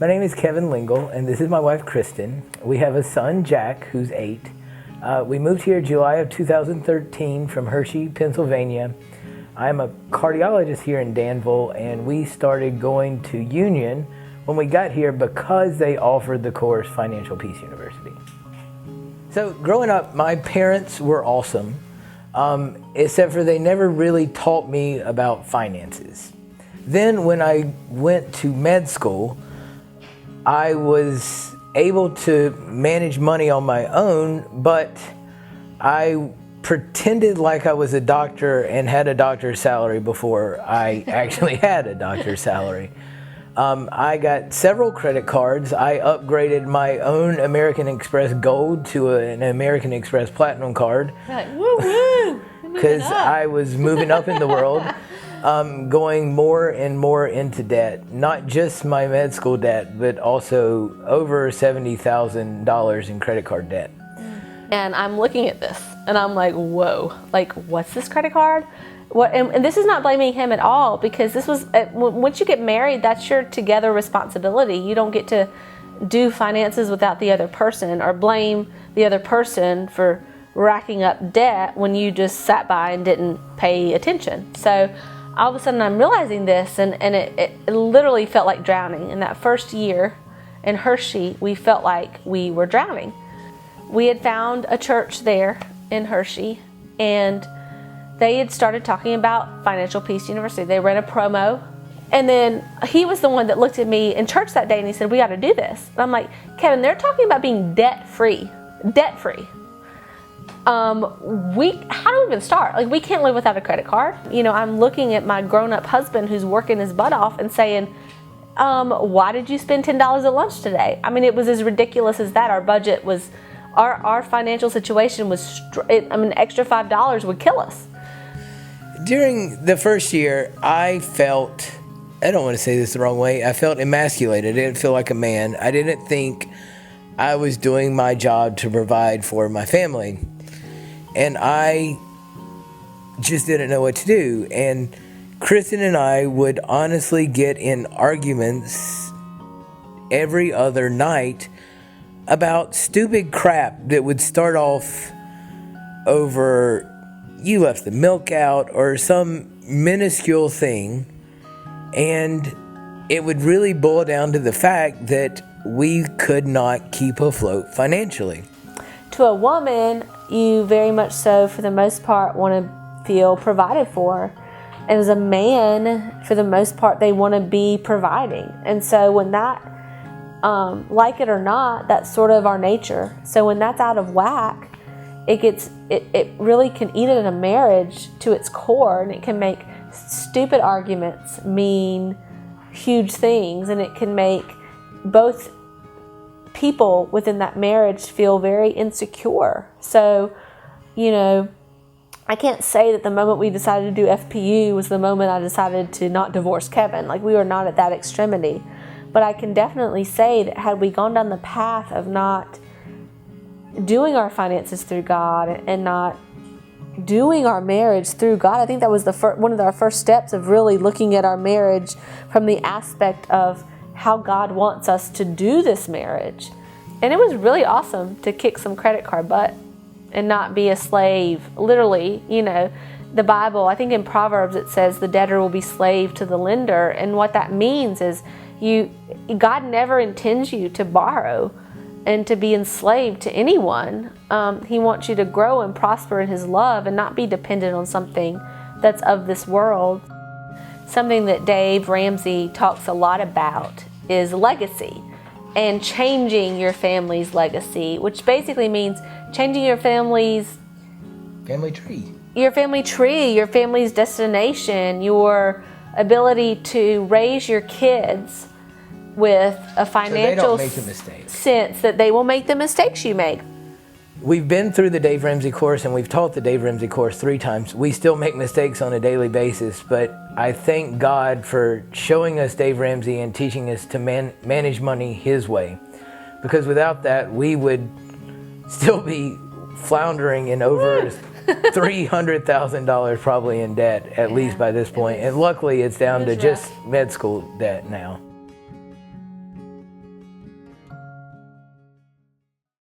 My name is Kevin Lingle, and this is my wife, Kristen. We have a son, Jack, who's 8. We moved here July of 2013 from Hershey, Pennsylvania. I'm a cardiologist here in Danville, and we started going to Union when we got here because they offered the course Financial Peace University. So growing up, my parents were awesome, except for they never really taught me about finances. Then when I went to med school, I was able to manage money on my own, but I pretended like I was a doctor and had a doctor's salary before I actually had a doctor's salary. I got several credit cards. I upgraded my own American Express Gold to an American Express Platinum card. You're like, woo woo! Because I was moving up in the world. Going more and more into debt, not just my med school debt, but also over $70,000 in credit card debt. And I'm looking at this and I'm like, whoa, like what's this credit card? What? And this is not blaming him at all, because this was, once you get married, that's your together responsibility. You don't get to do finances without the other person or blame the other person for racking up debt when you just sat by and didn't pay attention. So all of a sudden I'm realizing this, and it literally felt like drowning. In that first year in Hershey, we felt like we were drowning. We had found a church there in Hershey, and they had started talking about Financial Peace University. They ran a promo, and then he was the one that looked at me in church that day and he said, we got to do this. And I'm like, Kevin, they're talking about being debt-free. How do we even start? Like, we can't live without a credit card. You know, I'm looking at my grown-up husband who's working his butt off and saying, why did you spend $10 at lunch today? I mean, it was as ridiculous as that. Our budget was, our financial situation was, an extra $5 would kill us. During the first year, I felt, I don't want to say this the wrong way, I felt emasculated. I didn't feel like a man. I didn't think I was doing my job to provide for my family. And I just didn't know what to do. And Kristen and I would honestly get in arguments every other night about stupid crap that would start off over, you left the milk out, or some minuscule thing. And it would really boil down to the fact that we could not keep afloat financially. To a woman, you very much so, for the most part, want to feel provided for. And as a man, for the most part, they want to be providing. And so when that, like it or not, that's sort of our nature. So when that's out of whack, it really can eat at a marriage to its core, and it can make stupid arguments mean huge things, and it can make both people within that marriage feel very insecure. So, you know, I can't say that the moment we decided to do FPU was the moment I decided to not divorce Kevin. Like, we were not at that extremity. But I can definitely say that had we gone down the path of not doing our finances through God and not doing our marriage through God, I think that was one of our first steps of really looking at our marriage from the aspect of how God wants us to do this marriage. And it was really awesome to kick some credit card butt and not be a slave. Literally, you know, the Bible, I think in Proverbs it says the debtor will be slave to the lender. And what that means is God never intends you to borrow and to be enslaved to anyone. He wants you to grow and prosper in His love and not be dependent on something that's of this world. Something that Dave Ramsey talks a lot about is legacy and changing your family's legacy, which basically means changing your family tree, your family's destination, your ability to raise your kids with a financial sense that they will make the mistakes you make. We've been through the Dave Ramsey course, and we've taught the Dave Ramsey course 3 times. We still make mistakes on a daily basis, but I thank God for showing us Dave Ramsey and teaching us to manage money His way. Because without that, we would still be floundering in over $300,000 probably in debt, at least by this point. And luckily, it's down to just med school debt now.